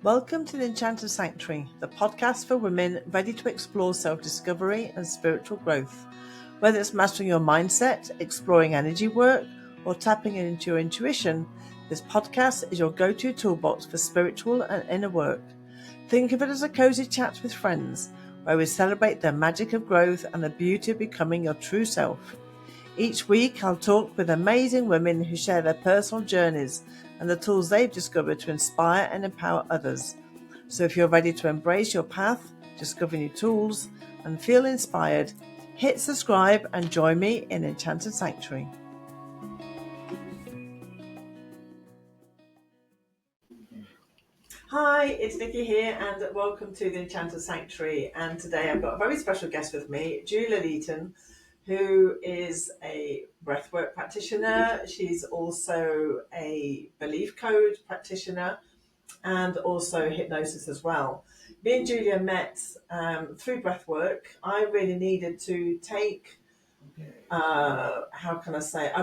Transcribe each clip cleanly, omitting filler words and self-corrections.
Welcome to the Enchanted Sanctuary, the podcast for women ready to explore self-discovery and spiritual growth. Whether it's mastering your mindset, exploring energy work, or tapping into your intuition, this podcast is your go-to toolbox for spiritual and inner work. Think of it as a cozy chat with friends, where we celebrate the magic of growth and the beauty of becoming your true self. Each week, I'll talk with amazing women who share their personal journeys and the tools they've discovered to inspire and empower others. So if you're ready to embrace your path, discover new tools, and feel inspired, hit subscribe and join me in Enchanted Sanctuary. Hi, it's Nicky here and welcome to the Enchanted Sanctuary. And today I've got a very special guest with me, Julia Leighton, who is a breathwork practitioner. She's also a Belief Code Practitioner and also hypnosis as well. Me and Julia met through breathwork. I really needed to take, I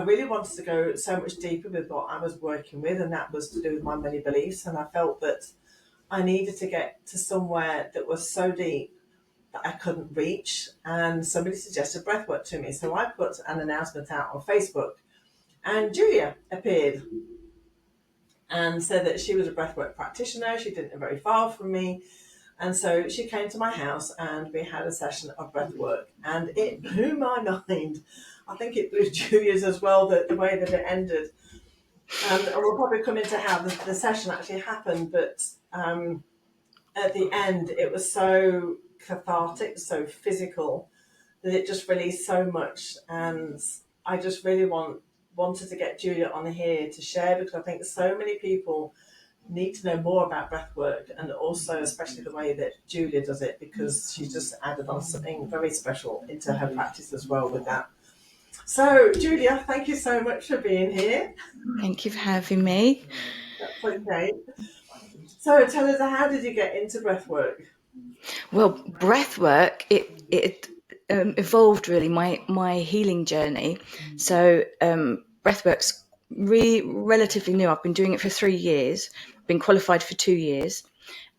really wanted to go so much deeper with what I was working with, and that was to do with my many beliefs. And I felt that I needed to get to somewhere that was so deep that I couldn't reach, and somebody suggested breathwork to me. So I put an announcement out on Facebook, and Julia appeared and said that she was a breathwork practitioner. She didn't live very far from me, and so she came to my house and we had a session of breathwork, and it blew my mind. I think it blew Julia's as well, the way that it ended. And we'll probably come into how the session actually happened, but at the end it was so cathartic, so physical, that it just released so much. And I just really wanted to get Julia on here to share, because I think so many people need to know more about breathwork, and also especially the way that Julia does it, because she just added on something very special into her practice as well with that. So Julia, thank you so much for being here. Thank you for having me. That's okay. So tell us, how did you get into breathwork? Well, breathwork, it evolved really my healing journey. So breathwork's relatively new. I've been doing it for 3 years, been qualified for 2 years,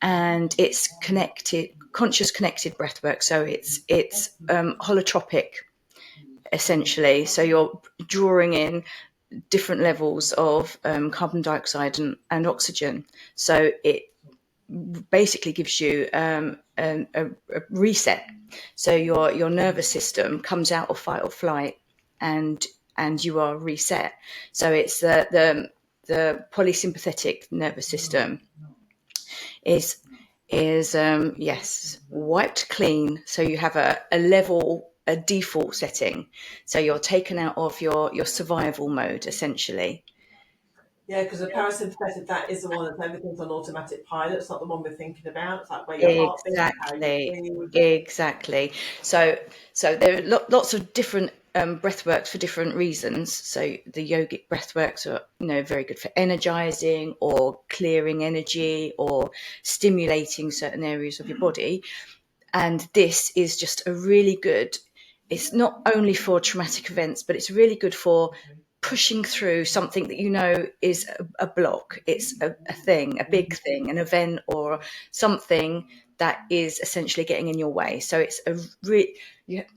and it's conscious connected breathwork. So it's holotropic, essentially. So you're drawing in different levels of carbon dioxide and oxygen. So it basically gives you a reset. So your nervous system comes out of fight or flight, and you are reset. So it's the polysympathetic nervous system is wiped clean. So you have a default setting. So you're taken out of your survival mode, essentially. Yeah, because the parasympathetic, that is the one that everything's on automatic pilot. It's not the one we're thinking about. It's like where your heart beats, how you breathe. Exactly. So there are lots of different breathworks for different reasons. So the yogic breathworks are very good for energizing or clearing energy or stimulating certain areas of your body. And this is just a really good. It's not only for traumatic events, but it's really good for pushing through something that is a block. It's a thing, a big thing, an event, or something that is essentially getting in your way. So it's a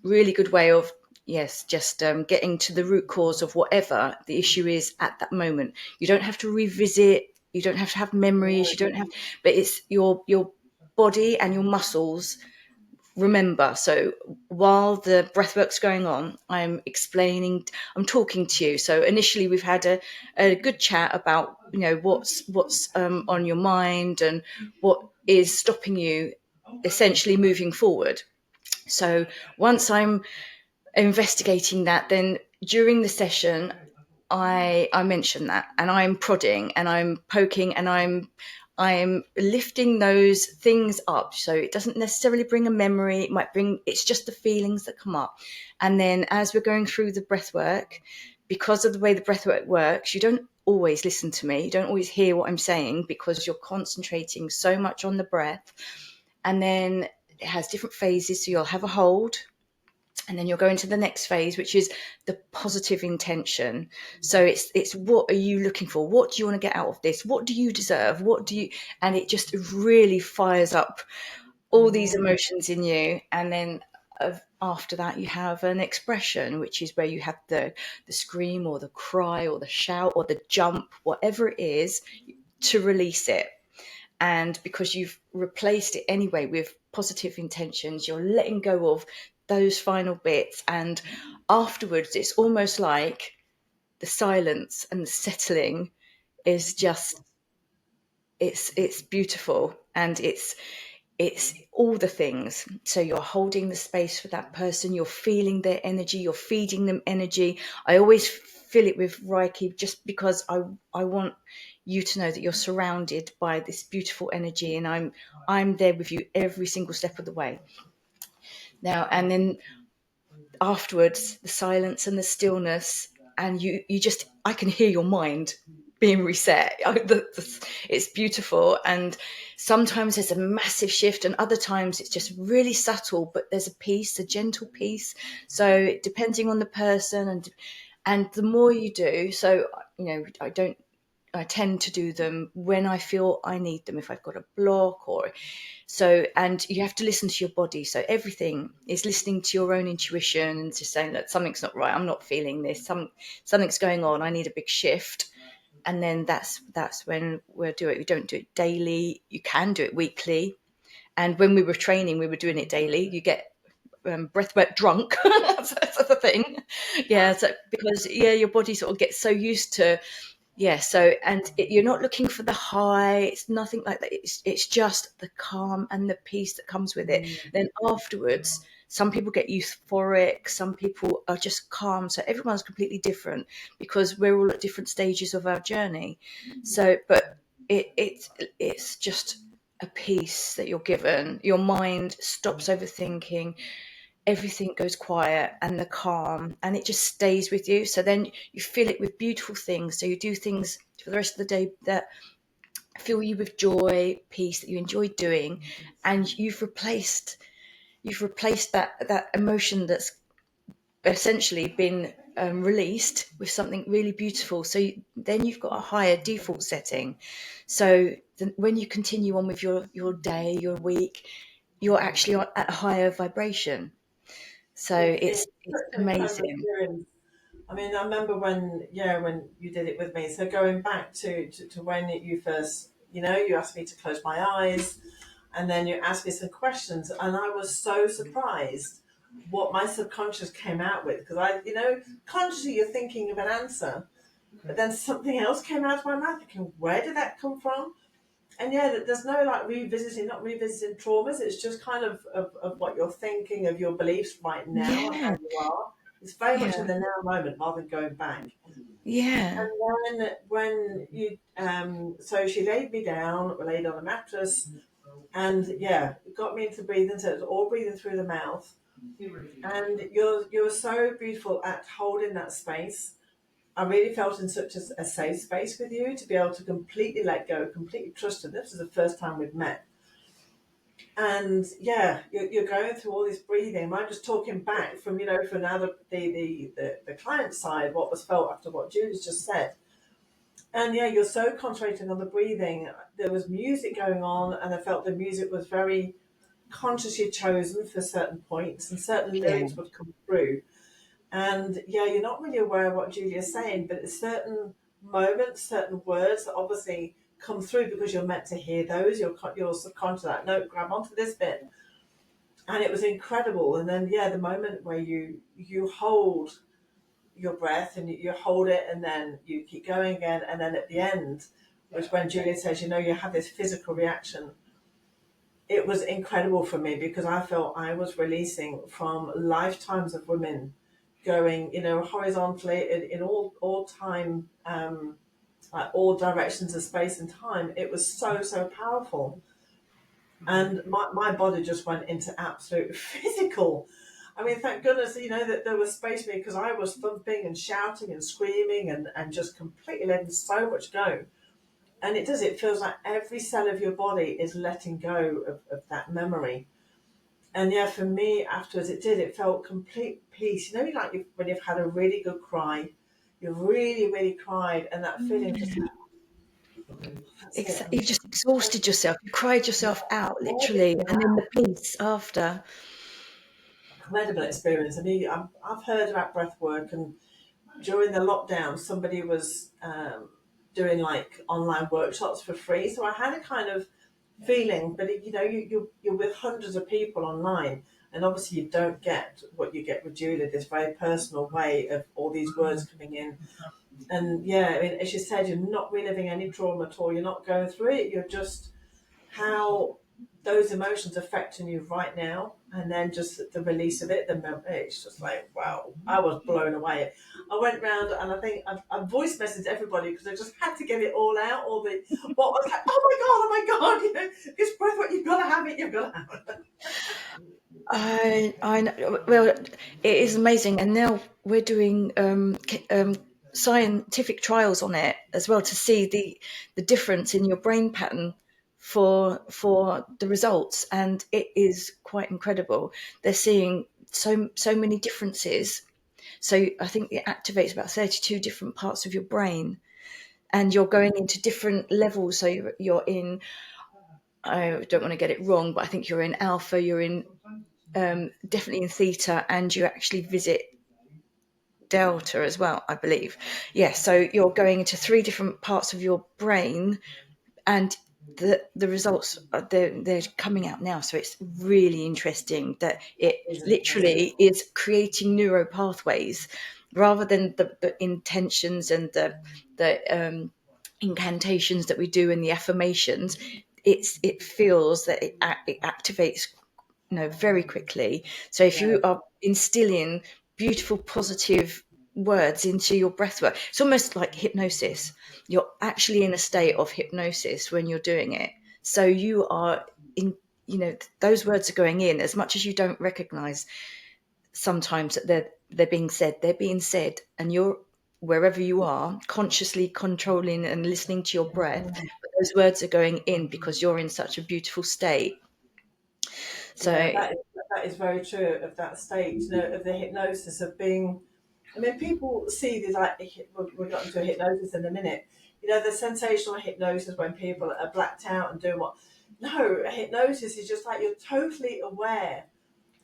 really good way of just getting to the root cause of whatever the issue is at that moment. You don't have to revisit, you don't have to have memories, but it's your body and your muscles remember. So while the breathwork's going on, I'm talking to you. So initially we've had a good chat about what's on your mind and what is stopping you essentially moving forward. So once I'm investigating that, then during the session I mention that, and I'm prodding and I'm poking and I'm lifting those things up. So it doesn't necessarily bring a memory. It's just the feelings that come up. And then as we're going through the breath work, because of the way the breath work works, you don't always listen to me. You don't always hear what I'm saying, because you're concentrating so much on the breath. And then it has different phases. So you'll have a hold, And then you'll go into the next phase, which is the positive intention. So it's what are you looking for? What do you want to get out of this? What do you deserve? And it just really fires up all these emotions in you. And then after that, you have an expression, which is where you have the scream or the cry or the shout or the jump, whatever it is, to release it. And because you've replaced it anyway with positive intentions, you're letting go of those final bits. And afterwards, it's almost like the silence and the settling is just, it's beautiful. And it's all the things. So you're holding the space for that person, you're feeling their energy, you're feeding them energy. I always fill it with Reiki just because I want you to know that you're surrounded by this beautiful energy, and I'm there with you every single step of the way. Now, and then afterwards, the silence and the stillness, and you just, I can hear your mind being reset. It's beautiful. And sometimes there's a massive shift, and other times it's just really subtle, but there's a gentle peace. So depending on the person, and the more you do, so, I tend to do them when I feel I need them, if I've got a block or so. And you have to listen to your body. So everything is listening to your own intuition and just saying that something's not right. I'm not feeling this. Something's going on. I need a big shift. And then that's when we'll do it. We don't do it daily. You can do it weekly. And when we were training, we were doing it daily. You get breathwork drunk. That's the thing. Yeah. So because your body sort of gets so used to. Yeah, so, and you're not looking for the high, it's nothing like that. It's just the calm and the peace that comes with it. Then afterwards, some people get euphoric, some people are just calm. So everyone's completely different because we're all at different stages of our journey. So, but it's just a peace that you're given. Your mind stops overthinking, everything goes quiet, and the calm, and it just stays with you. So then you fill it with beautiful things. So you do things for the rest of the day that fill you with joy, peace, that you enjoy doing, and you've replaced that emotion that's essentially been released with something really beautiful. So then you've got a higher default setting. So when you continue on with your day, your week, you're actually at a higher vibration. So it's such an incredible amazing. experience. I mean, I remember when you did it with me. So going back to when you first, you asked me to close my eyes, and then you asked me some questions, and I was so surprised what my subconscious came out with, because consciously you're thinking of an answer, but then something else came out of my mouth. Thinking, where did that come from? And there's no like not revisiting traumas. It's just kind of what you're thinking, of your beliefs right now and how Yeah, you are. It's very much in yeah, the now moment rather than going back. yeah, And then when you, so she laid me down, laid on a mattress, and it got me into breathing. So it was all breathing through the mouth. And you're so beautiful at holding that space. I really felt in such a safe space with you to be able to completely let go, completely trust. And this is the first time we've met. And you're going through all this breathing. I'm just talking back from from now the client side, what was felt after what Julie's just said. And you're so concentrating on the breathing. There was music going on, and I felt the music was very consciously chosen for certain points, and certain yeah, lyrics would come through. And you're not really aware of what Julia's saying, but it's certain moments, certain words that obviously come through because you're meant to hear those. You're subconscious like, no, grab onto this bit. And it was incredible. And then the moment where you hold your breath and you hold it, and then you keep going again, and then at the end, which when Julia says, you have this physical reaction, it was incredible for me because I felt I was releasing from lifetimes of women going, horizontally in all time, like all directions of space and time. It was so powerful, and my body just went into absolute physical. I mean, thank goodness, that there was space for me, because I was thumping and shouting and screaming and just completely letting so much go. And it feels like every cell of your body is letting go of that memory. And yeah, for me afterwards, it felt complete peace. You know, like when you've had a really good cry, you've really, really cried, and that feeling just like, that's it. I'm You've just exhausted yourself. You cried yourself out, literally, everything and then out. the peace after. Incredible experience. I mean, I've heard about breath work, and during the lockdown, somebody was doing like online workshops for free. So I had a kind of feeling, but you know, you're with hundreds of people online, and obviously you don't get what you get with Julia, this very personal way of all these words coming in. And yeah, I mean, as you said, you're not reliving any trauma at all. You're not going through it. You're just how those emotions affecting you right now, and then just the release of it, it's just like, wow, I was blown away. I went round and I think I voice messaged everybody because I just had to get it all out, all the what I was like, oh my god, you know, this breath work, you've got to have it, you've got to have it. I know. Well, it is amazing, and now we're doing scientific trials on it as well to see the difference in your brain pattern for the results, and it is quite incredible. They're seeing so many differences. So I think it activates about 32 different parts of your brain, and you're going into different levels. So you're in. I don't want to get it wrong, but I think you're in alpha. You're in definitely in theta, and you actually visit delta as well, I believe. Yeah, so you're going into 3 different parts of your brain, and the results they're coming out now. So it's really interesting that it literally is creating neuro pathways rather than the intentions and the incantations that we do in the affirmations. It feels that it activates very quickly. So if you are instilling beautiful, positive words into your breath work, it's almost like hypnosis. You're actually in a state of hypnosis when you're doing it. So you are in, those words are going in as much as you don't recognize sometimes that they're being said, and you're wherever you are consciously controlling and listening to your breath, but those words are going in because you're in such a beautiful state. So Yeah, that is very true of that state, you know, of the hypnosis of being. I mean, people see these like we'll get into a hypnosis in a minute. You know, the sensational hypnosis when people are blacked out and doing what. No, hypnosis is just like you're totally aware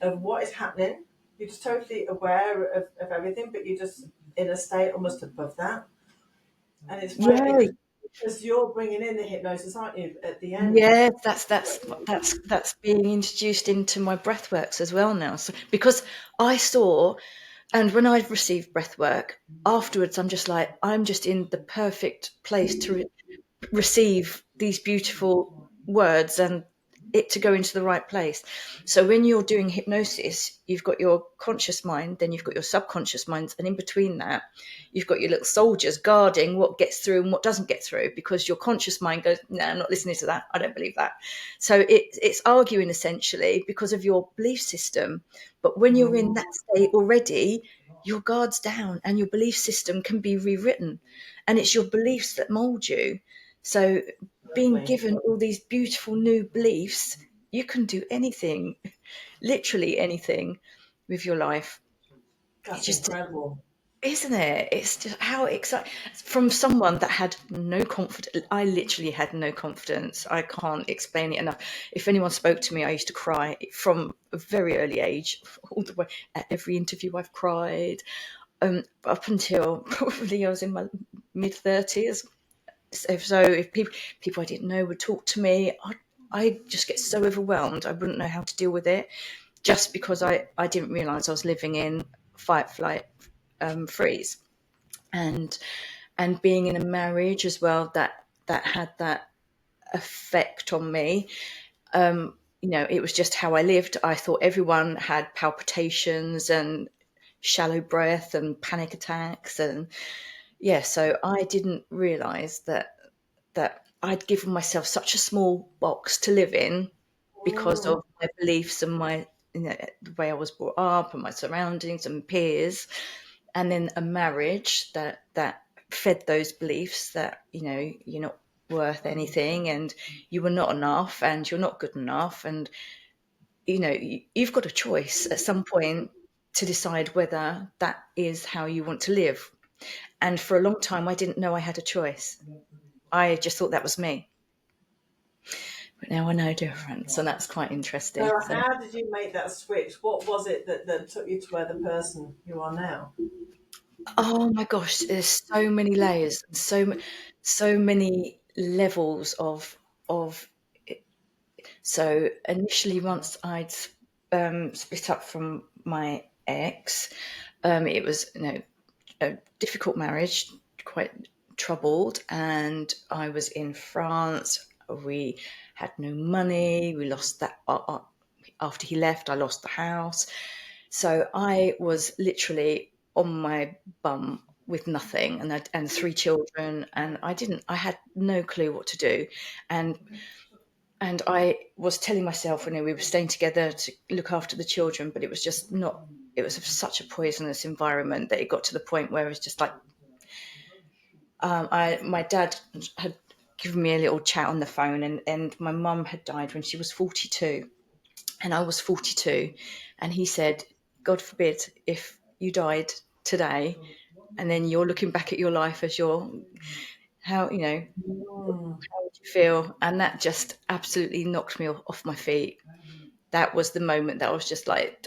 of what is happening. You're just totally aware of everything, but you're just in a state almost above that. And it's very yeah. because you're bringing in the hypnosis, aren't you, at the end? Yeah, that's being introduced into my breathworks as well now. So because I saw, and when I've received breathwork afterwards, I'm just in the perfect place to receive these beautiful words and it to go into the right place. So when you're doing hypnosis, you've got your conscious mind, then you've got your subconscious mind, and in between that, you've got your little soldiers guarding what gets through and what doesn't get through, because your conscious mind goes, no, I'm not listening to that. I don't believe that. So it's arguing essentially because of your belief system. But when you're in that state already, your guard's down and your belief system can be rewritten, and it's your beliefs that mold you. So being Exactly. given all these beautiful new beliefs, you can do anything, literally anything with your life. It That's just, incredible. isn't it? It's just how exciting. From someone that had no confidence, I literally had no confidence. I can't explain it enough. If anyone spoke to me, I used to cry from a very early age, all the way at every interview I've cried, up until probably I was in my mid-30s. So if people I didn't know would talk to me, I just get so overwhelmed. I wouldn't know how to deal with it, just because I didn't realise I was living in fight, flight, freeze, and being in a marriage as well that had that effect on me. It was just how I lived. I thought everyone had palpitations and shallow breath and panic attacks, and so I didn't realise that I'd given myself such a small box to live in because Mm, of my beliefs and my, the way I was brought up and my surroundings and peers, and then a marriage that fed those beliefs that you're not worth anything and you were not enough and you're not good enough, and you've got a choice at some point to decide whether that is how you want to live. And for a long time, I didn't know I had a choice. I just thought that was me. But now I know different, so that's quite interesting. So So, how did you make that switch? What was it that took you to where the person you are now? oh my gosh, there's so many layers, so many levels of. So initially, once I'd split up from my ex, it was a difficult marriage, quite troubled, and I was in France. We had no money. We lost that after he left. I lost the house, so I was literally on my bum with nothing, and 3 children, and I had no clue what to do, and I was telling myself when we were staying together to look after the children, but it was just not. It was such a poisonous environment that it got to the point where it was just like, my dad had given me a little chat on the phone, and my mum had died when she was 42, and I was 42, and he said, God forbid if you died today, and then you're looking back at your life as how Mm. how would you feel? And that just absolutely knocked me off my feet. That was the moment that I was just like,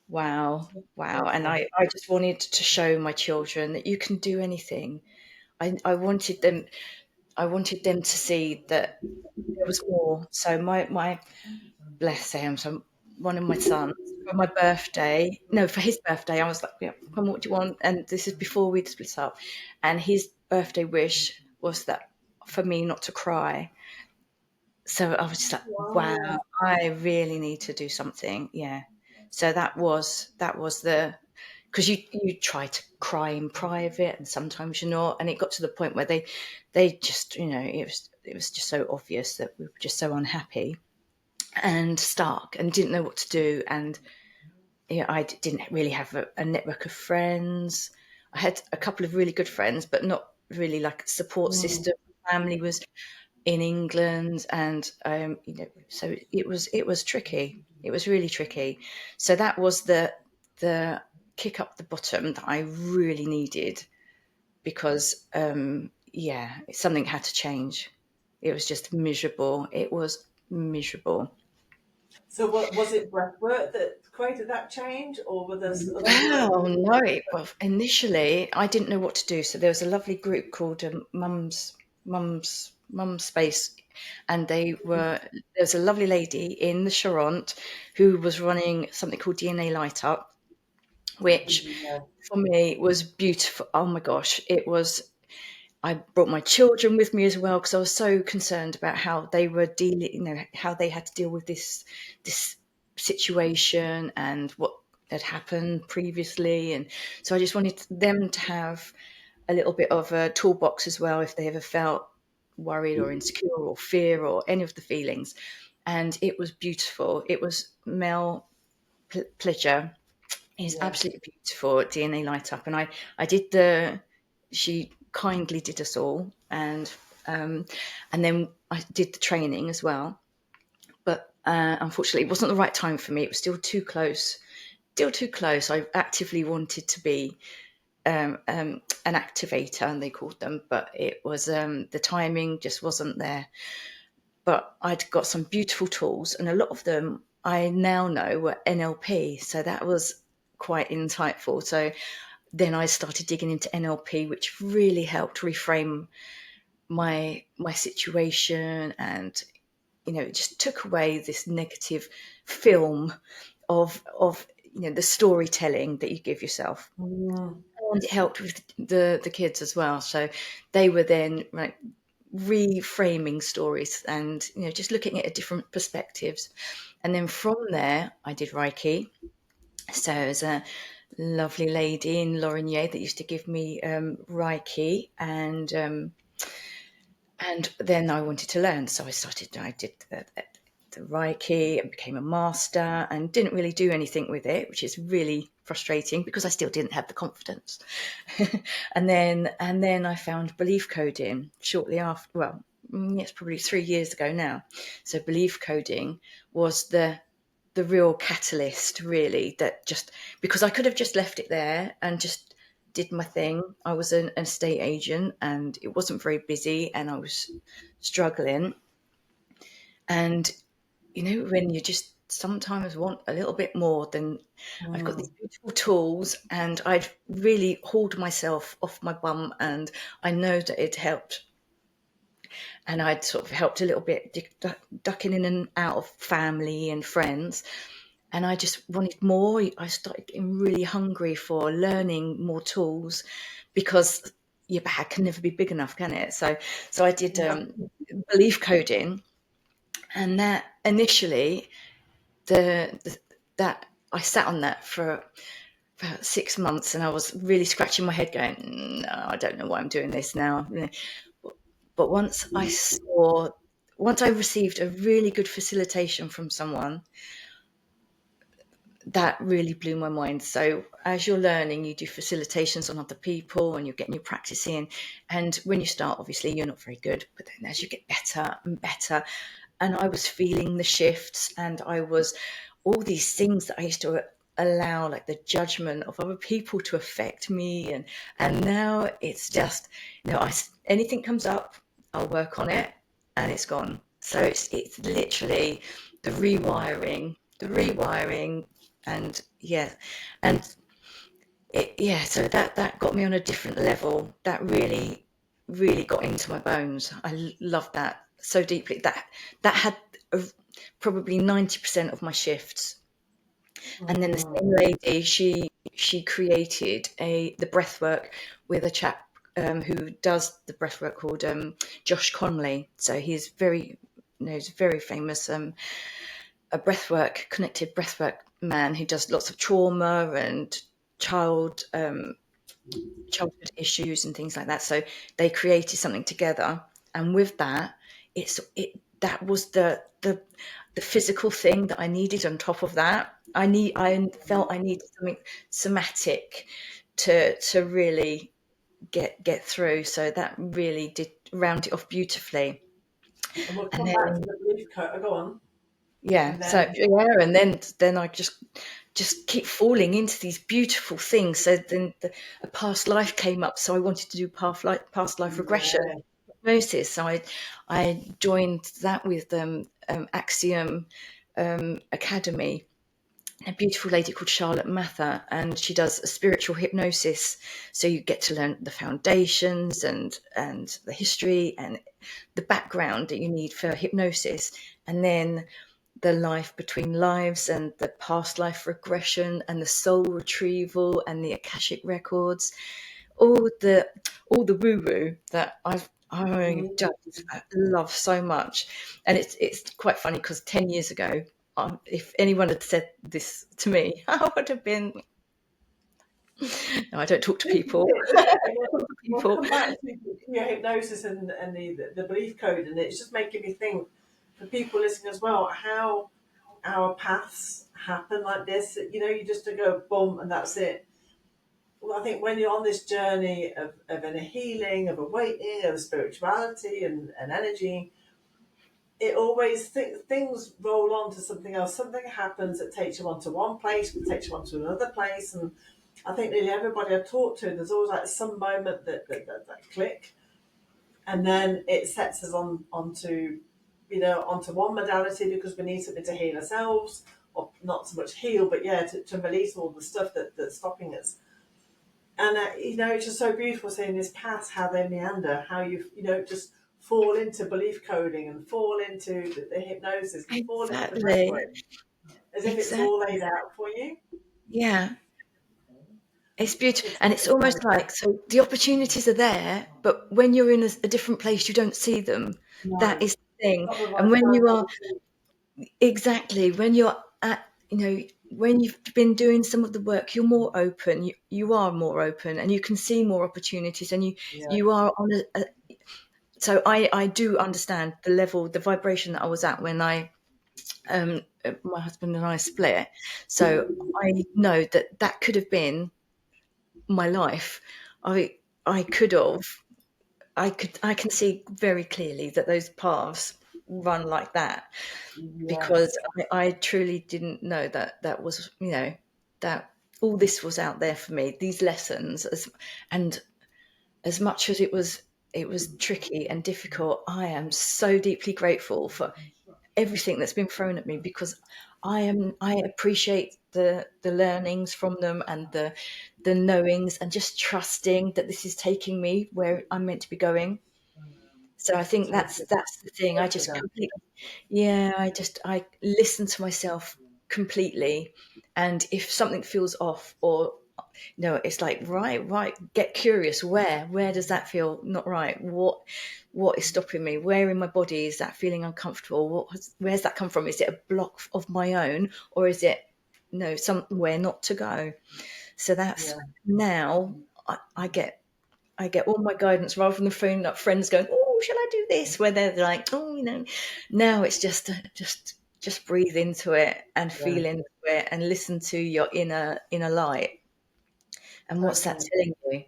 wow, wow. And Awful. I just wanted to show my children that you can do anything. I wanted them to see that there was more. So my bless him. So one of my sons, for my birthday, no, for his birthday, I was like, yeah, come, what do you want? And this is before we'd split up. And his birthday wish was that for me not to cry. So I was just like, wow, Wow. I really need to do something. Yeah. So that was the, because you try to cry in private and sometimes you're not, and it got to the point where they just, it was just so obvious that we were just so unhappy and stuck and didn't know what to do. And I didn't really have a network of friends. I had a couple of really good friends, but not really like a support Mm. system. Family was in England, and so it was tricky. It was really tricky. So that was the kick up the bottom that I really needed, because something had to change. It was just miserable. It was miserable. So what was it, breath work that created that change, or were there other work? Well, no. Well, initially, I didn't know what to do. So there was a lovely group called Mum's Space, and there was a lovely lady in the Charente who was running something called DNA Light Up, which Yeah. for me was beautiful. Oh my gosh, it was. I brought my children with me as well because I was so concerned about how they were dealing, how they had to deal with this situation and what had happened previously. And so I just wanted them to have a little bit of a toolbox as well if they ever felt worried or insecure or fear or any of the feelings. And it was beautiful. It was Mel Pleasure. It's Yeah. absolutely beautiful at DNA Light Up. And I did she kindly did us all. And then I did the training as well. But unfortunately, it wasn't the right time for me. It was still too close. Still too close. I actively wanted to be an activator, and they called them, but it was the timing just wasn't there. But I'd got some beautiful tools, and a lot of them I now know were NLP. So that was quite insightful. So then I started digging into NLP, which really helped reframe my situation, and it just took away this negative film of the storytelling that you give yourself. Mm. And it helped with the kids as well. So they were then like reframing stories and just looking at different perspectives. And then from there, I did Reiki. So there's a lovely lady in Lorigny that used to give me Reiki, and then I wanted to learn, so I did the Reiki and became a master, and didn't really do anything with it, which is really frustrating because I still didn't have the confidence. and then I found belief coding shortly after. Well, it's probably 3 years ago now. So belief coding was the the real catalyst, really, that just because I could have just left it there and just did my thing. I was an estate agent and it wasn't very busy and I was struggling. And, when you just sometimes want a little bit more, then I've got these beautiful tools and I'd really hauled myself off my bum, and I know that it helped. And I'd sort of helped a little bit, ducking in and out of family and friends. And I just wanted more. I started getting really hungry for learning more tools, because your bag can never be big enough, can it? So I did belief coding, and that initially, that I sat on that for about 6 months, and I was really scratching my head, going, "No, I don't know why I'm doing this now." But once I received a really good facilitation from someone, that really blew my mind. So as you're learning, you do facilitations on other people and you're getting your practice in. And when you start, obviously, you're not very good. But then as you get better and better, and I was feeling the shifts, and I was all these things that I used to allow, like the judgment of other people, to affect me. And now it's just, anything comes up, I'll work on it and it's gone. So it's literally the rewiring, and so that got me on a different level. That really, really got into my bones. I love that so deeply. That had probably 90% of my shifts. And then the same lady, she created the breathwork with a chap who does the breathwork, called Josh Conley. So he's he's very famous, a connected breathwork man who does lots of trauma and childhood issues and things like that. So they created something together, and with that, that was the physical thing that I needed. On top of that, I felt I needed something somatic to really get through. So that really did round it off beautifully. And we'll And come back to then the belief code. Go on. yeah, And so then, yeah, and then I just keep falling into these beautiful things. So then a past life came up, so I wanted to do past life regression hypnosis. So I joined that with Axiom Academy, a beautiful lady called Charlotte Mather, and she does a spiritual hypnosis. So you get to learn the foundations and the history and the background that you need for hypnosis, and then the life between lives and the past life regression and the soul retrieval and the Akashic records, all the woo woo that I just love so much. And it's quite funny, because 10 years ago, if anyone had said this to me, I would have been, no, I don't talk to people. we'll come back to your hypnosis and the belief code, and it's just making me think, for people listening as well, how our paths happen like this. You just go boom and that's it. Well, I think when you're on this journey of inner healing, of awakening, of spirituality and energy, it always things roll on to something else. Something happens that takes you on to one place, but takes you on to another place. And I think nearly everybody I've talked to, there's always like some moment that click, and then it sets us onto one modality, because we need something to heal ourselves, or not so much heal, but to release all the stuff that's stopping us. And it's just so beautiful seeing this path, how they meander, how you just fall into belief coding and fall into the hypnosis and fall into the Exactly. breathwork, as if it's Exactly. all laid out for you. Yeah. It's beautiful, It's and it's almost like, so the opportunities are there, but when you're in a different place, you don't see them. That no, is the thing. not the And right when you are time. exactly when you're at, when you've been doing some of the work, you're more open. You are more open, and you can see more opportunities, and Yeah. you are on a. So I do understand the level, the vibration that I was at when my husband and I split. So I know that could have been my life. I could have. I can see very clearly that those paths run like that, because Yes. I truly didn't know that was, that all this was out there for me, these lessons, and as much as it was tricky and difficult, I am so deeply grateful for everything that's been thrown at me, because I appreciate the learnings from them, and the knowings, and just trusting that this is taking me where I'm meant to be going. So I think that's the thing. I just completely, yeah, I listen to myself completely, and if something feels off, or it's like, right, get curious. Where does that feel not right? What is stopping me? Where in my body is that feeling uncomfortable? Where's that come from? Is it a block of my own, or is it somewhere not to go? So that's, Yeah. now I get all my guidance, rather than the phone up friends going, oh, shall I do this? Where they're like, oh, now it's just breathe into it and Yeah. feel into it and listen to your inner light, and what's that Totally. telling you.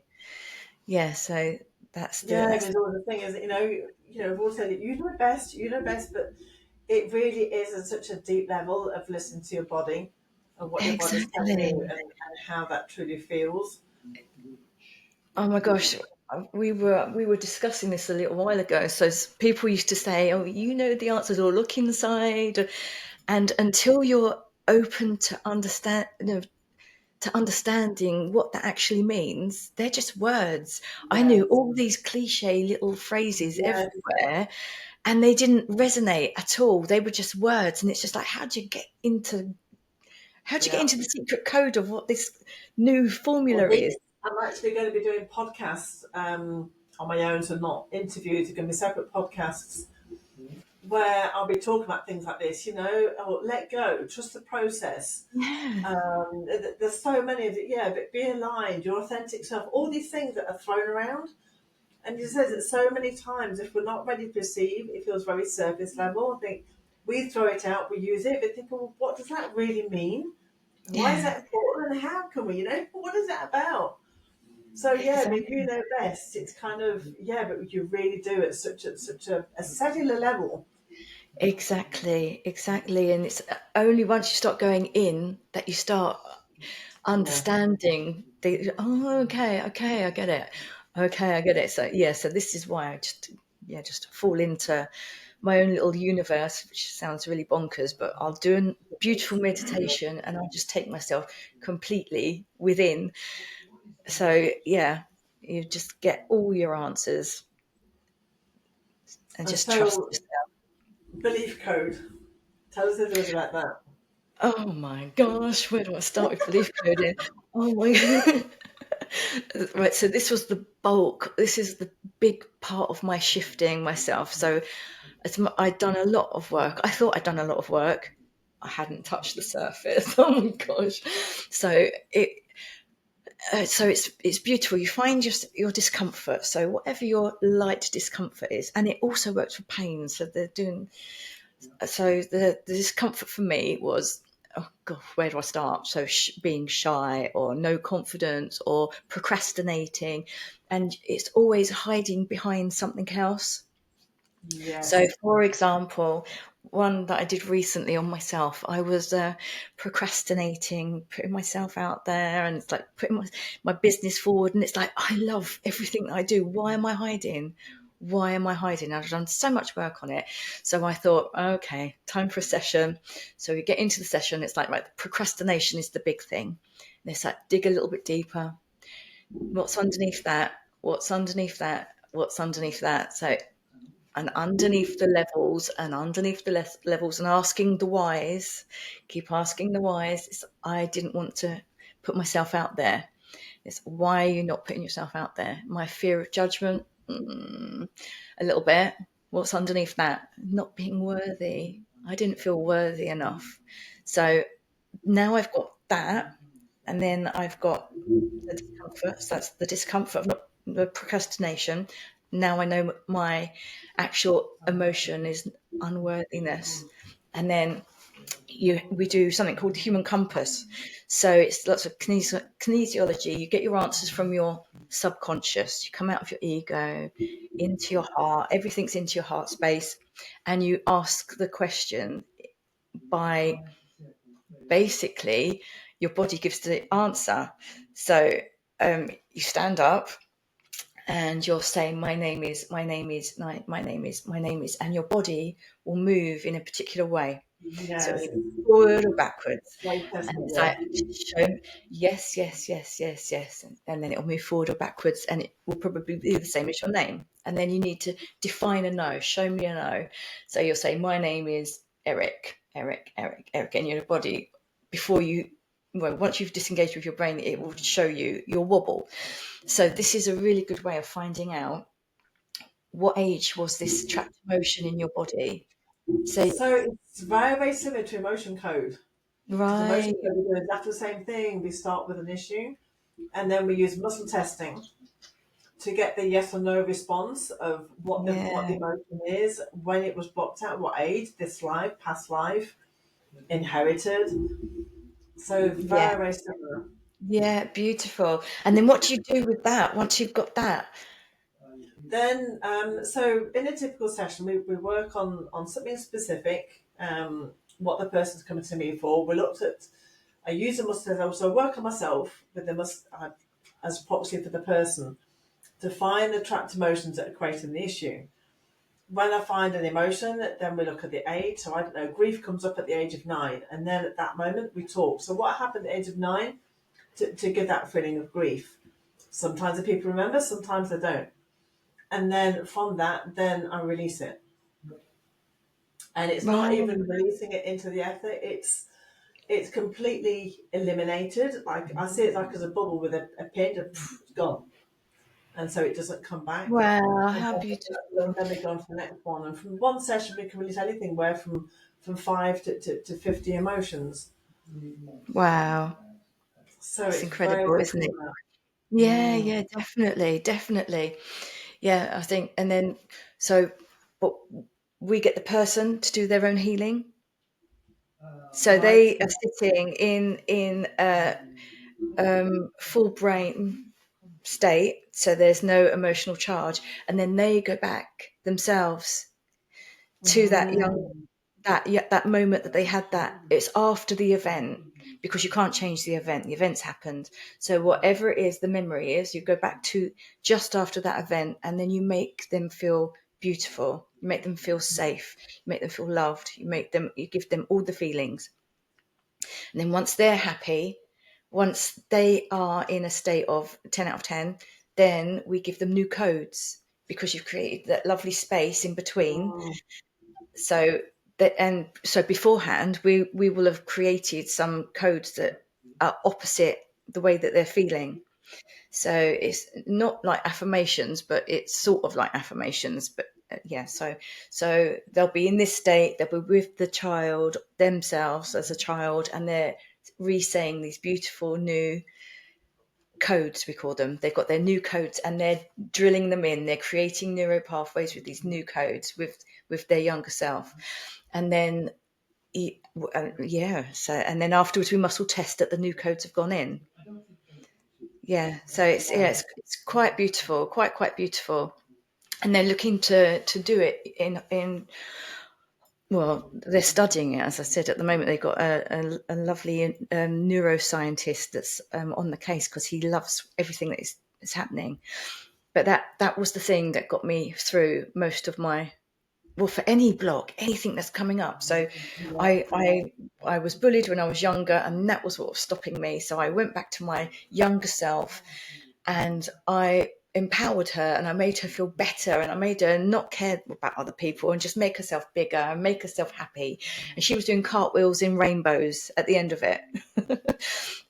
Yeah, so that's Yeah, that's because all the thing is, we've all said it, you know best, but it really is at such a deep level of listening to your body and what your body's telling you, exactly. and how that truly feels. Oh my gosh, we were discussing this a little while ago. So people used to say, "Oh, you know the answers, or look inside," and until you're open to understand, to understanding what that actually means, they're just words. I knew Yes, all these cliche little phrases yes, everywhere, and they didn't resonate at all. They were just words, and it's just like, yeah. how'd you get into the secret code of what this new Well, formula is? I'm actually going to be doing podcasts on my own, so not interviews. It's going to be separate podcasts where I'll be talking about things like this. Let go, trust the process. Yeah, There's so many of it. Yeah, but be aligned, your authentic self. All these things that are thrown around. And he says it so many times, if we're not ready to receive, it feels very surface level. I think we throw it out, we use it, but think, well, what does that really mean? Why is yeah, that important? And how can we, what is that about? So yeah, I mean, you exactly. know best. It's kind of, yeah, but you really do at such a cellular level. Exactly. And it's only once you start going in that you start Yeah. understanding okay, I get it. Okay, I get it. So yeah, so this is why I just fall into my own little universe, which sounds really bonkers, but I'll do a beautiful meditation and I'll just take myself completely within. So yeah, you just get all your answers and And just trust so, yourself. belief code. Tell us a little bit about that. Oh my gosh, where do I start with belief coding? Oh my right, so this was the bulk. This is the big part of my shifting myself. So I'd done a lot of work. I thought I'd done a lot of work. I hadn't touched the surface. Oh my gosh! So it's beautiful. You find your discomfort. So whatever your light discomfort is, and it also works for pain. So the discomfort for me was, oh god, where do I start? So being shy, or no confidence, or procrastinating, and it's always hiding behind something else. So Yes. for example, one that I did recently on myself, I was procrastinating, putting myself out there, and it's like putting my business forward, and it's like, I love everything that I do. Why am I hiding? Why am I hiding? I've done so much work on it. So I thought, okay, time for a session. So we get into the session. It's like, right, the procrastination is the big thing. And it's like, dig a little bit deeper. What's underneath that? What's underneath that? What's underneath that? So, and underneath the levels, and underneath the levels, and asking the whys, keep asking the whys. I didn't want to put myself out there. It's, why are you not putting yourself out there? My fear of judgment, a little bit. What's underneath that? Not being worthy. I didn't feel worthy enough. So now I've got that, and then I've got the discomfort. So that's the discomfort of the procrastination. Now I know my actual emotion is unworthiness. And then we do something called the human compass. So it's lots of kinesiology. You get your answers from your subconscious. You come out of your ego into your heart. Everything's into your heart space, and you ask the question by basically your body gives the answer. So you stand up and you're saying, my name is, and your body will move in a particular way. So Yes. forward or backwards. Very And testing, it's yeah. like, show yes, yes, yes, yes, yes. And then it'll move forward or backwards, and it will probably be the same as your name. And then you need to define a no, show me a no. So you'll say, my name is Eric, Eric, Eric, Eric, and your body, before you, well, once you've disengaged with your brain, it will show you your wobble. So this is a really good way of finding out what age was this trapped emotion in your body. So, So it's very, very similar to emotion code. Because right, emotion code, we do exactly the same thing. We start with an issue, and then we use muscle testing to get the yes or no response of what the yeah, emotion is, when it was blocked out, what age, this life, past life, inherited. So yeah. very, very similar. Yeah, beautiful. And then what do you do with that once you've got that? Then, so in a typical session, we work on something specific, what the person's coming to me for. We looked at, I use the muscle, I also work on myself with the muscle as proxy for the person to find the trapped emotions that are creating the issue. When I find an emotion, then we look at the age. So I don't know, grief comes up at the age of 9, and then at that moment we talk. So what happened at the age of 9 to give that feeling of grief? Sometimes the people remember, sometimes they don't. And then from that, then I release it. And it's not Right. even releasing it into the ether. It's completely eliminated. Like I see it like as a bubble with a pin, and it's gone, and so it doesn't come back. Wow, And how beautiful. then we go on to the next one. And from one session, we can release anything where from 5 to 50 emotions. Wow. So It's it's very, incredible, very isn't it? similar. Yeah, Mm. yeah, definitely, definitely. Yeah, I think, and then, so, but we get the person to do their own healing. So Right? they are sitting in a full brain state, so there's no emotional charge, and then they go back themselves to that young Mm. that moment that they had that. It's after the event, because you can't change the event's happened. So whatever it is, the memory is, you go back to just after that event, and then you make them feel beautiful, you make them feel safe, you make them feel loved, you give them all the feelings. And then once they're happy, once they are in a state of 10 out of 10, then we give them new codes, because you've created that lovely space in between. Mm. So so beforehand, we will have created some codes that are opposite the way that they're feeling. So it's not like affirmations, but it's sort of like affirmations. But yeah, so they'll be in this state, they'll be with the child themselves as a child, and they're re-saying these beautiful new codes, we call them. They've got their new codes, and they're drilling them in. They're creating neural pathways with these new codes with their younger self. And then yeah, so, and then afterwards we muscle test that the new codes have gone in. Yeah, so it's quite beautiful, quite beautiful. And they're looking to do it in well, they're studying it, as I said. At the moment, they've got a lovely neuroscientist that's on the case, because he loves everything that is happening. But that was the thing that got me through most of my, well, for any block, anything that's coming up. So I was bullied when I was younger, and that was what was stopping me. So I went back to my younger self, and I empowered her, and I made her feel better, and I made her not care about other people, and just make herself bigger and make herself happy. And she was doing cartwheels in rainbows at the end of it.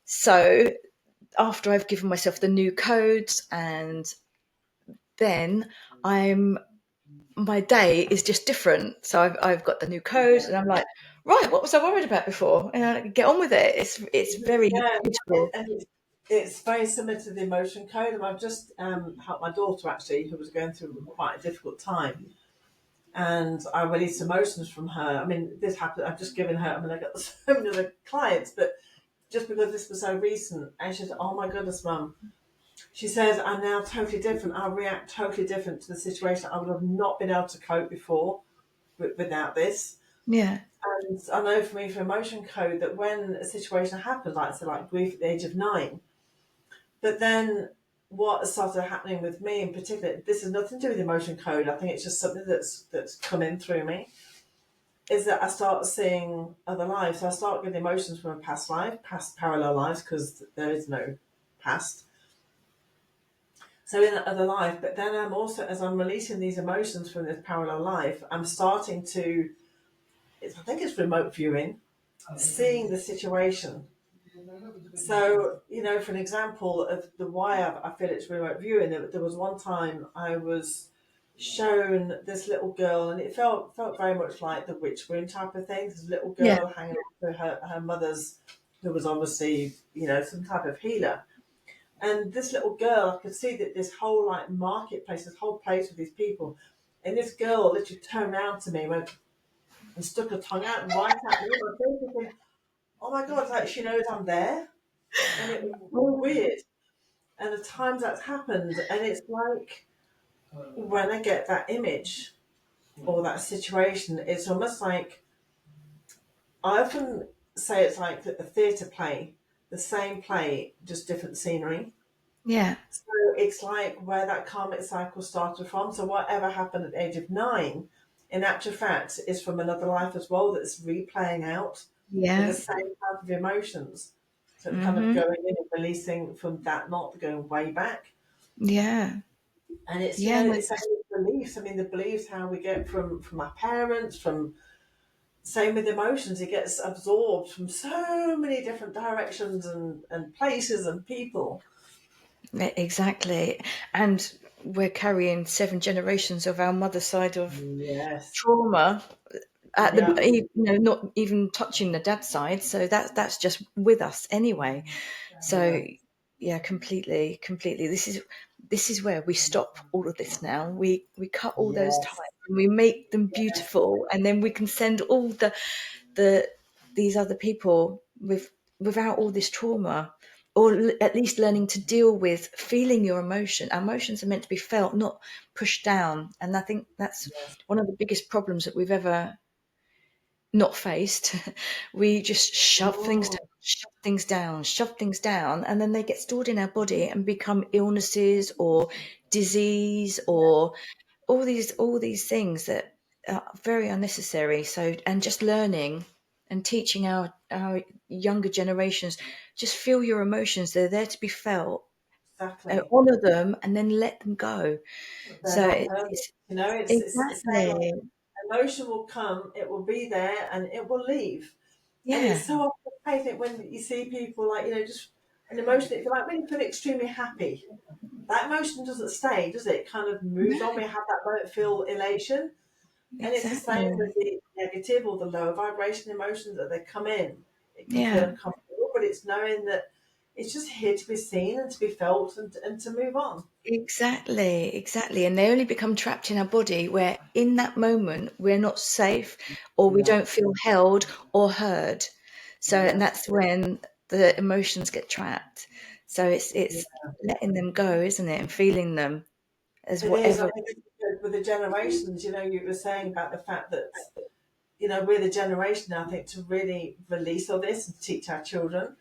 So after I've given myself the new codes, and then my day is just different. So I've got the new codes, and I'm like, right, what was I worried about before? And I get on with it. It's very Yeah, beautiful. and it's very similar to the emotion code. And I've just helped my daughter actually, who was going through quite a difficult time. and I released emotions from her. I mean, this happened. I've just given her. I mean, I got so many other clients, but just because this was so recent, and she said, "Oh my goodness, Mum." She says, "I'm now totally different. I react totally different to the situation. I would have not been able to cope before without this." Yeah. And I know for me, for emotion code, that when a situation happens, like so, like grief at the age of 9, but then what started happening with me in particular, this has nothing to do with emotion code. I think it's just something that's come in through me. Is that I start seeing other lives. So I start getting emotions from a past life, past parallel lives, because there is no past. So in that other life, but then I'm also, as I'm releasing these emotions from this parallel life, I'm starting to, I think it's remote viewing, seeing the situation. So, for an example of the why I feel it's remote viewing, there was one time I was shown this little girl, and it felt very much like the witch room type of thing. This little Yeah. girl hanging on to her mother's, who was obviously, some type of healer. And this little girl, I could see that this whole like marketplace, this whole place with these people, and this girl literally turned around to me, went and stuck her tongue out right at me. And I was thinking, oh my God, like she knows I'm there. And it was weird. And the times that's happened, and it's like when I get that image or that situation, it's almost like I often say it's like a theatre play, the same play, just different scenery. Yeah. So it's like where that karmic cycle started from. So whatever happened at the age of 9, in actual fact, is from another life as well that's replaying out with the Yeah. same type of emotions. So it's kind of Mm-hmm. going in and releasing from that, not going way back. Yeah. And it's, Yeah. No, the same with beliefs. I mean, the beliefs, how we get from our parents, from same with emotions, it gets absorbed from so many different directions and places and people. exactly. And we're carrying 7 generations of our mother's side of Yes. trauma at the, Yeah. not even touching the dad side. So that's just with us anyway. So Yeah. yeah, completely. This is where we stop all of this now. We cut all those ties Yes. and we make them beautiful, and then we can send all the these other people without all this trauma, or at least learning to deal with feeling your emotion. Our emotions are meant to be felt, not pushed down. And I think that's Yes. one of the biggest problems that we've ever not faced. We just Mm, shove things down, and then they get stored in our body and become illnesses or disease or all these things that are very unnecessary. So, and just learning and teaching our younger generations, just feel your emotions. They're there to be felt. exactly. Honor them and then let them go. They're So not permanent. it's It's the same like exactly, emotion will come, it will be there, and it will leave. And yeah, it's so often, I think, when you see people like, just an emotion, it's like when you feel extremely happy, that emotion doesn't stay, does it? It kind of moves on. We have that moment, feel elation. And it's the same exactly, with the negative or the lower vibration emotions that they come in. It can feel yeah. uncomfortable, but it's knowing that it's just here to be seen and to be felt and to move on. Exactly. And they only become trapped in our body where in that moment we're not safe or we Yeah, don't feel held or heard. So, and yeah. that's when the emotions get trapped. So it's letting them go, isn't it? And feeling them as It is. I whatever. think with the generations, you were saying about the fact that, we're the generation, I think, to really release all this and teach our children.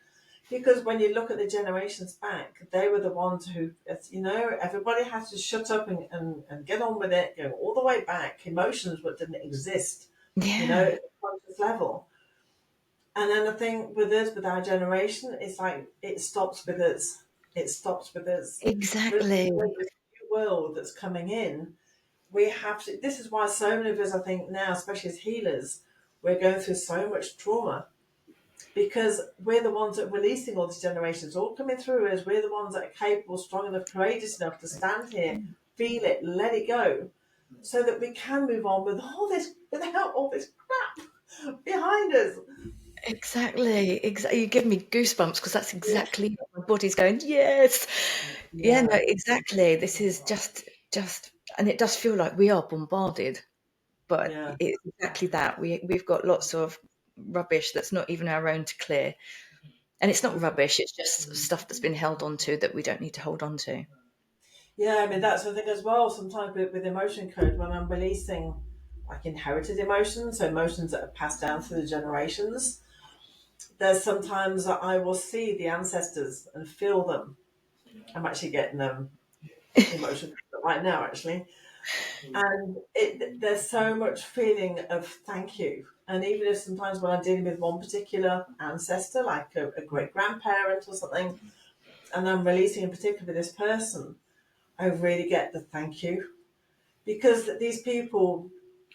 Because when you look at the generations back, they were the ones who, everybody had to shut up and get on with it, go all the way back. Emotions what didn't exist, Yeah, at the conscious level. And then the thing with us, with our generation, it's like it stops with us. It stops with us. But exactly. with this new world that's coming in, we have to. This is why so many of us, I think, now, especially as healers, we're going through so much trauma because we're the ones that are releasing all these generations, all coming through us. We're the ones that are capable, strong enough, courageous enough to stand here, feel it, let it go, so that we can move on with all this without all this crap behind us. Exactly. You give me goosebumps because that's Yeah. exactly what my body's going, yes. Yeah, no, Yeah. exactly. This is just, and it does feel like we are bombarded. but Yeah. it's exactly that. We've got lots of rubbish that's not even our own to clear. And it's not rubbish, it's just stuff that's been held onto that we don't need to hold on to. Yeah, I mean, that's the thing as well. Sometimes with emotion code, when I'm releasing like inherited emotions, so emotions that are passed down through the generations, there's sometimes that I will see the ancestors and feel them. I'm actually getting emotion right now, actually. And there's so much feeling of thank you. And even if sometimes when I'm dealing with one particular ancestor, like a great grandparent or something, and I'm releasing in particular with this person, I really get the thank you. Because these people,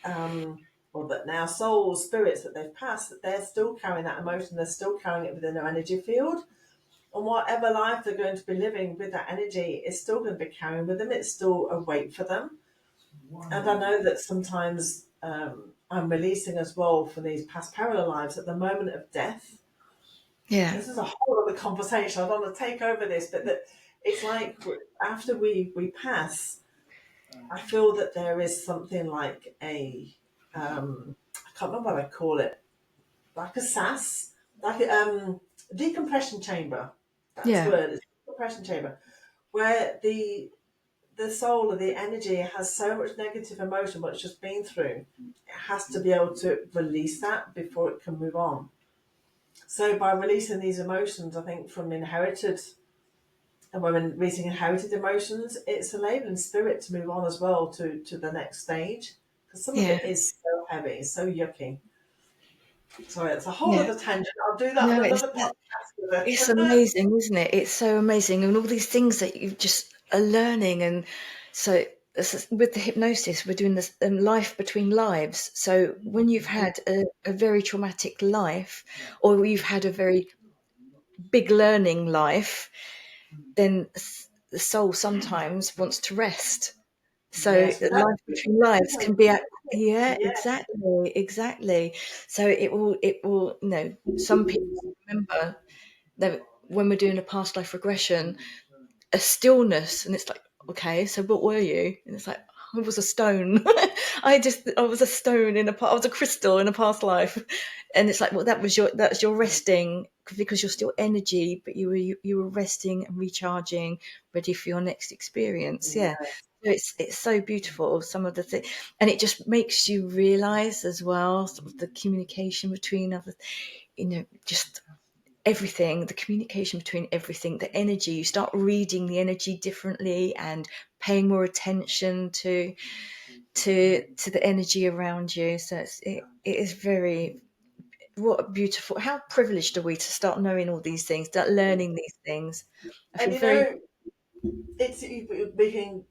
or that now souls, spirits that they've passed, that they're still carrying that emotion, they're still carrying it within their energy field. And whatever life they're going to be living with that energy is still going to be carrying with them. It's still a weight for them. And I know that sometimes I'm releasing as well for these past parallel lives at the moment of death. Yeah. This is a whole other conversation. I don't want to take over this, but that it's like after we pass, I feel that there is something like I can't remember what I call it, like a SAS, like a decompression chamber. That's the Yeah. word. It's a decompression chamber where the soul or the energy has so much negative emotion, what it's just been through. It has to be able to release that before it can move on. So by releasing these emotions, I think from inherited and when releasing inherited emotions, it's enabling spirit to move on as well to the next stage. Because some of Yeah. it is so heavy, it's so yucky. Sorry, it's a whole Yeah. other tangent. I'll do that No, on another podcast with it's it. amazing, isn't it? It's so amazing. And all these things that you just are learning. And so with the hypnosis, we're doing this life between lives. So when you've had a very traumatic life, or you've had a very big learning life, then the soul sometimes wants to rest. So Yes, without life between lives can be yeah, yeah, exactly. So it will, some people remember that when we're doing a past life regression, a stillness, and it's like, okay, so what were you? And it's like, I was a stone. I was a stone I was a crystal in a past life. And it's like, well, that's your resting, because you're still energy, but you were resting and recharging, ready for your next experience. Yeah. yeah. So it's so beautiful, some of the things, and it just makes you realize as well sort of the communication between other, just everything, the communication between everything, the energy. You start reading the energy differently and paying more attention to the energy around you. So it is very, what a beautiful, how privileged are we to start knowing all these things, start learning these things. I And feel very, it's we can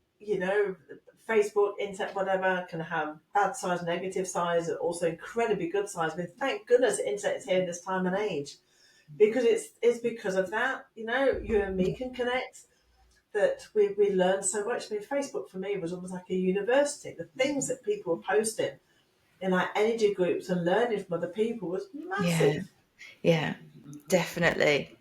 Facebook, internet, whatever can have bad sides, negative sides, and also incredibly good sides. I mean, thank goodness the internet is here in this time and age because it's because of that. You and me can connect. That we learn so much. I mean, Facebook for me was almost like a university. The things that people were posting in our energy groups and learning from other people was yeah, massive. yeah, definitely.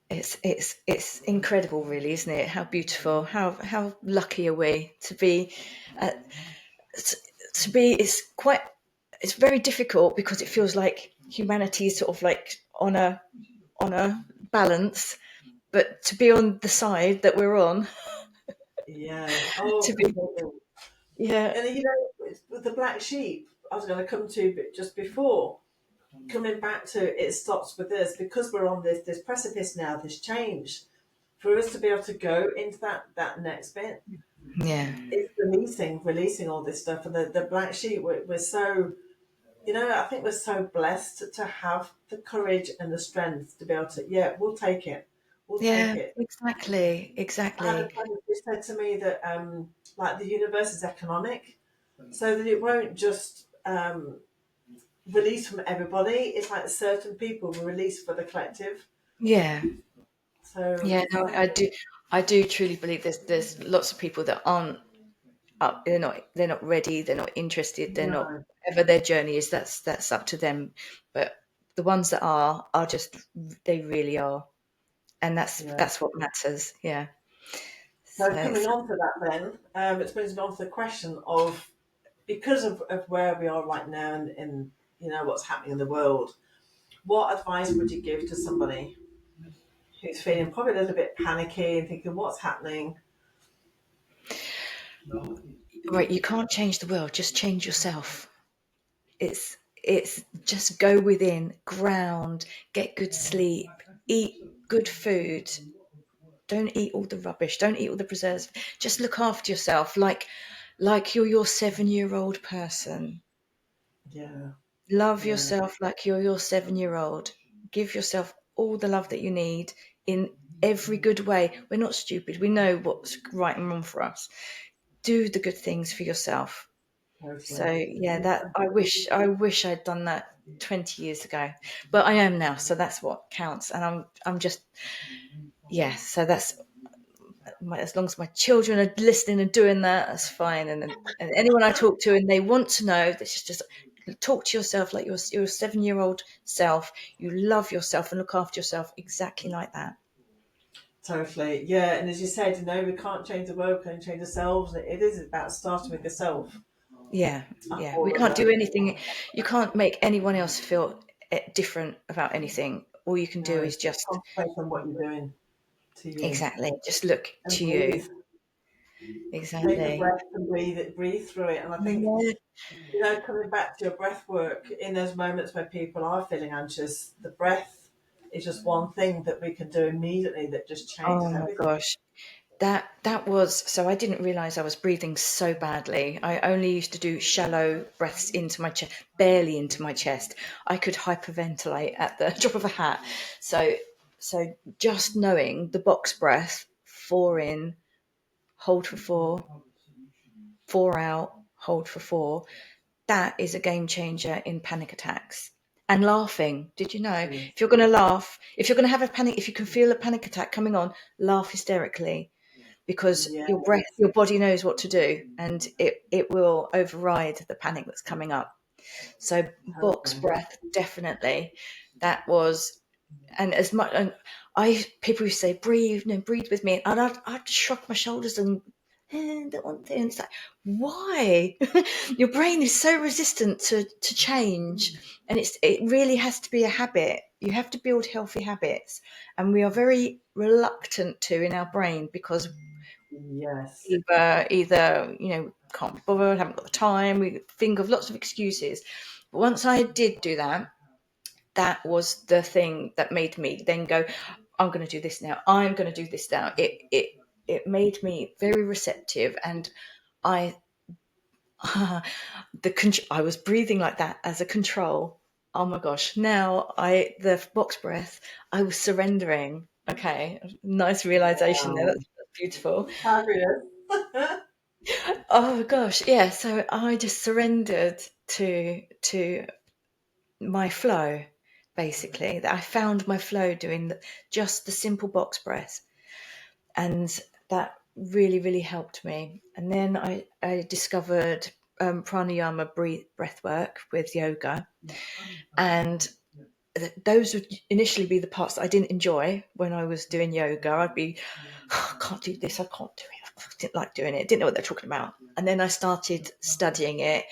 It's incredible, really, isn't it? How beautiful, how lucky are we to be, uh, to be. It's very difficult because it feels like humanity is sort of like on a balance, but to be on the side that we're on, Yeah. Oh, to be, completely. yeah, And with the black sheep, I was going to come to but just before coming back to it stops with us because we're on this precipice now, this change. For us to be able to go into that next bit, yeah, it's releasing all this stuff. And the black sheep, we're so I think we're so blessed to have the courage and the strength to be able to, yeah, we'll take it. We'll take yeah, it. I had a exactly, friend who said to me that, like, the universe is economic, so that it won't just release from everybody. It's like certain people will release for the collective. yeah, So yeah. No, I do truly believe there's lots of people that aren't up, they're not ready, they're not interested, they're not, no, whatever their journey is, that's up to them. But the ones that are just, they really are, and that's yeah. that's what matters. Yeah. So So coming on to that, then it brings me on to the question of because of where we are right now and you know what's happening in the world, what advice would you give to somebody who's feeling probably a little bit panicky and thinking, what's happening? Right, you can't change the world, just change yourself. It's just go within, ground, get good sleep, eat good food. Don't eat all the rubbish. Don't eat all the preserves. Just look after yourself like you're your 7-year-old person. Yeah, Love yeah, yourself like you're your 7-year-old. Give yourself all the love that you need in every good way. We're not stupid. We know what's right and wrong for us. Do the good things for yourself. So totally. yeah, Yeah, that I wish I'd done that 20 years ago. But I am now, so that's what counts. And I'm just yeah, so that's as long as my children are listening and doing that, that's fine. And anyone I talk to and they want to know, this is just talk to yourself like you're a 7-year-old self. You love yourself and look after yourself exactly like that. totally. Yeah, and as you said, you know, we can't change the world, we can change ourselves. It is about starting with yourself. Yeah, After yeah. We all of can't that, do anything. You can't make anyone else feel different about anything. All you can do no, is just concentrate on what you're doing to you exactly just look and to you. breathe. Take a Exactly. breath and breathe through it. And I think, Yeah. you know, coming back to your breath work, in those moments where people are feeling anxious, the breath is just one thing that we can do immediately that just Oh changes my everything. gosh. That was so I didn't realize I was breathing so badly. I only used to do shallow breaths into my chest, barely into my chest. I could hyperventilate at the drop of a hat. So just knowing the box breath, 4 in, hold for 4, 4 out, hold for 4, that is a game changer in panic attacks. And laughing. Did you know? Mm. If you're going to laugh, if you're going to have a panic, if you can feel a panic attack coming on, laugh hysterically because Yeah, your body knows what to do and it will override the panic that's coming up. So box totally. breath, definitely. That was, and as much, and people who say, breathe, no, breathe with me. And I'd shrug my shoulders and, don't want to. And it's like, why? Your brain is so resistant to change. And it really has to be a habit. You have to build healthy habits. And we are very reluctant to in our brain because Yes. either can't be bothered, haven't got the time. We think of lots of excuses. But once I did do that, that was the thing that made me then go, I'm going to do this now. I'm going to do this now. It made me very receptive, and I I was breathing like that as a control. Oh my gosh! Now the box breath, I was surrendering. Okay, nice realization there. Wow. That's beautiful. Fabulous. Oh gosh, yeah. So I just surrendered to my flow, basically. That I found my flow doing just the simple box breath, and that really, really helped me. And then I discovered pranayama breath work with yoga, and those would initially be the parts that I didn't enjoy when I was doing yoga. I'd be, oh, I can't do this, I can't do it. I didn't like doing it, didn't know what they're talking about. And then I started studying it,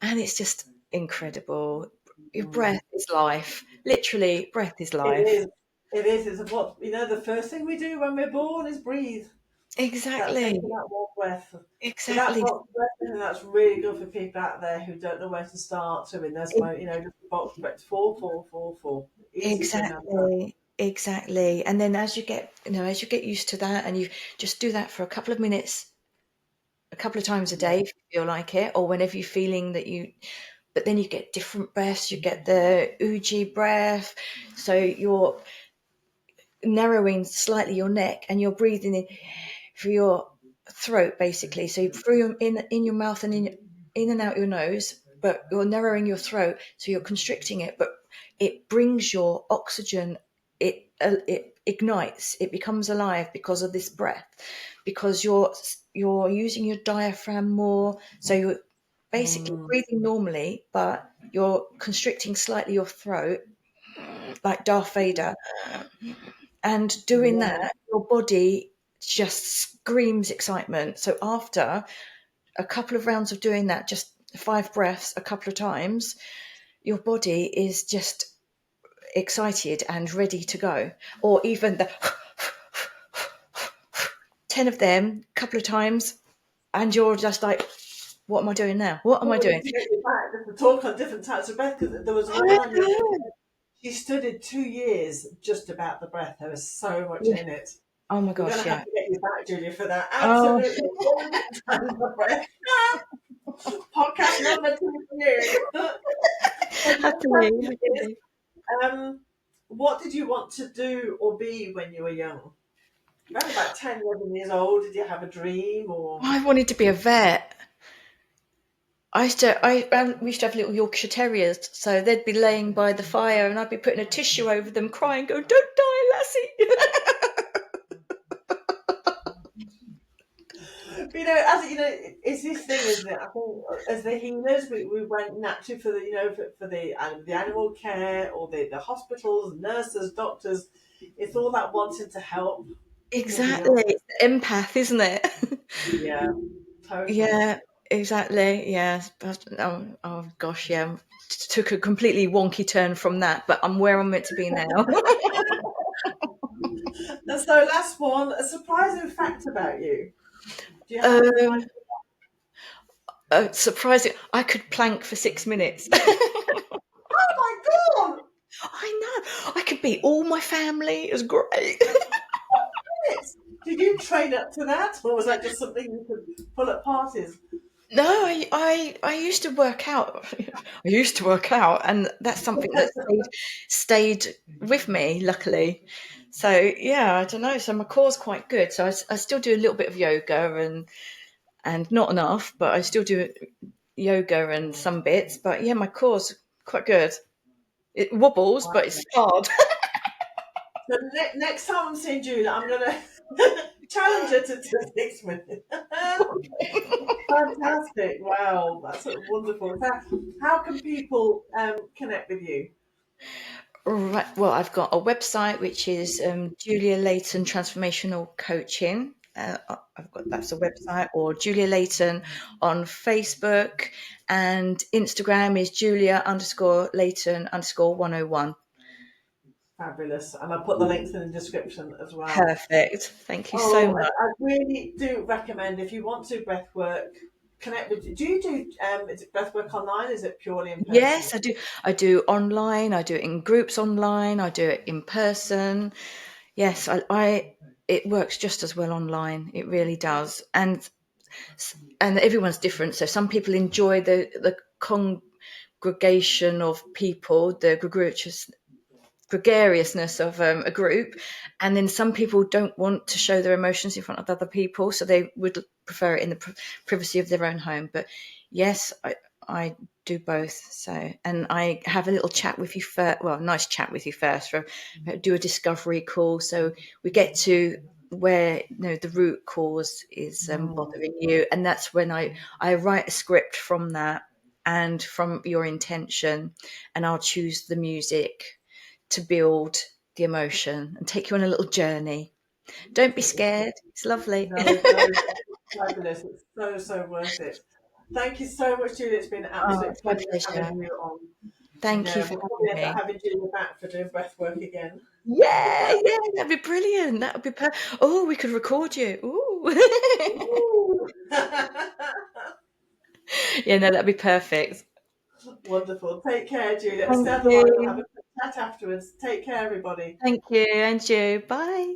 and it's just incredible. Your Mm. breath is life. Literally, breath is It life. is. It is. It's what, you know, the first thing we do when we're born is breathe. That Exactly. taking that one breath. So that Exactly. box breath, I think that's really good for people out there who don't know where to start. So in this moment, you know, just box breath, four, four, four, four. Easy to remember. Exactly. And then as you get used to that and you just do that for a couple of minutes, a couple of times a Yeah. day if you feel like it, or whenever you're feeling that but then you get different breaths. You get the Uji breath. So you're narrowing slightly your neck and you're breathing in through your throat, basically. So through in your mouth and in and out your nose, but you're narrowing your throat, so you're constricting it. But it brings your oxygen. It ignites. It becomes alive because of this breath, because you're using your diaphragm more. So you're basically Mm. breathing normally, but you're constricting slightly your throat, like Darth Vader. And doing Yeah. that, your body just screams excitement. So after a couple of rounds of doing that, just 5 breaths a couple of times, your body is just excited and ready to go. Or even the 10 of them a couple of times, and you're just like, what am I doing now? What am I doing? To get you back, just to talk on different types of breath, because there was a woman I I knew, know. she studied 2 years just about the breath. There was so much Yeah. in it. Oh my We're going gosh, to have yeah. to get you back, Julia, for that. Oh, Absolutely. 100 times the breath. Podcast number 2 for you. So my happily, question is, happily. what did you want to do or be when you were young? Around about 10, 11 years old, did you have a dream or? I wanted to be a vet. We used to have little Yorkshire Terriers, so they'd be laying by the fire, and I'd be putting a tissue over them, crying, "Go, don't die, lassie!" As you know, it's this thing, isn't it? I think as the healers, we went naturally for the animal care or the hospitals, nurses, doctors. It's all that wanting to help to heal. Exactly, it's the empath, isn't it? Yeah, totally. Yeah, exactly. Yeah. Oh gosh, yeah. Took a completely wonky turn from that, but I'm where I'm meant to be now. And so, last one, a surprising fact about you. Do you have anything like? um, Surprising, I could plank for 6 minutes. Oh my god! I know. I could beat all my family. It was great. Minutes. Did you train up to that, or was that just something you could pull at parties? No, I used to work out. I used to work out, and that's something that stayed with me, luckily. So yeah, I don't know. So my core's quite good. So I still do a little bit of yoga and not enough, but I still do yoga and some bits. But yeah, my core's quite good. It wobbles, but it's hard. So next time I'm seeing Julia, I'm gonna challenge her to 6 minutes. Fantastic! Wow, that's wonderful. How can people connect with you? Right. Well, I've got a website which is Julia Leighton Transformational Coaching. I've got that's a website, or Julia Leighton on Facebook, and Instagram is Julia_Leighton_101. Fabulous, and I'll put the links in the description as well. Perfect. Thank you so Oh, and much. I really do recommend if you want to breath work, connect with. Do you do? Is it breath work online? Is it purely in person? Yes, I do. I do online. I do it in groups online. I do it in person. Yes, I it works just as well online. It really does. And everyone's different. So some people enjoy the congregation of people, the gregariousness of a group, and then some people don't want to show their emotions in front of other people, so they would prefer it in the privacy of their own home. But yes, I do both. So, and I have a little chat with you first. Well, nice chat with you first. Do a discovery call, so we get to where the root cause is bothering you, and that's when I write a script from that and from your intention, and I'll choose the music to build the emotion and take you on a little journey. Don't be scared. It's lovely. No, no, fabulous. It's so worth it. Thank you so much, Julie. It's been an Oh, absolute it's my pleasure pleasure. having you on. And Thank you for we'll probably having end up me. having Julia back for doing breath work again. Yeah, yeah, that'd be brilliant. That would be oh, we could record you. Ooh. Ooh. Yeah, no, that'd be perfect. Wonderful. Take care, Julia. And Thank stay on the line. We'll have you. a quick chat afterwards. Take care, everybody. Thank you, and you. Bye.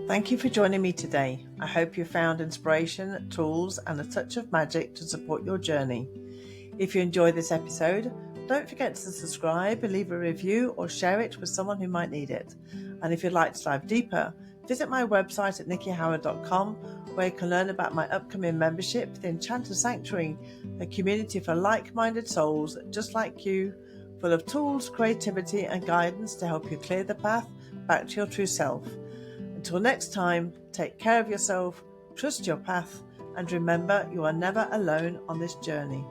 Thank you for joining me today. I hope you found inspiration, tools, and a touch of magic to support your journey. If you enjoyed this episode, don't forget to subscribe, leave a review, or share it with someone who might need it. And if you'd like to dive deeper, visit my website at nickyhoward.com, where you can learn about my upcoming membership, the Enchanter Sanctuary, a community for like-minded souls just like you, full of tools, creativity, and guidance to help you clear the path back to your true self. Until next time, take care of yourself, trust your path, and remember you are never alone on this journey.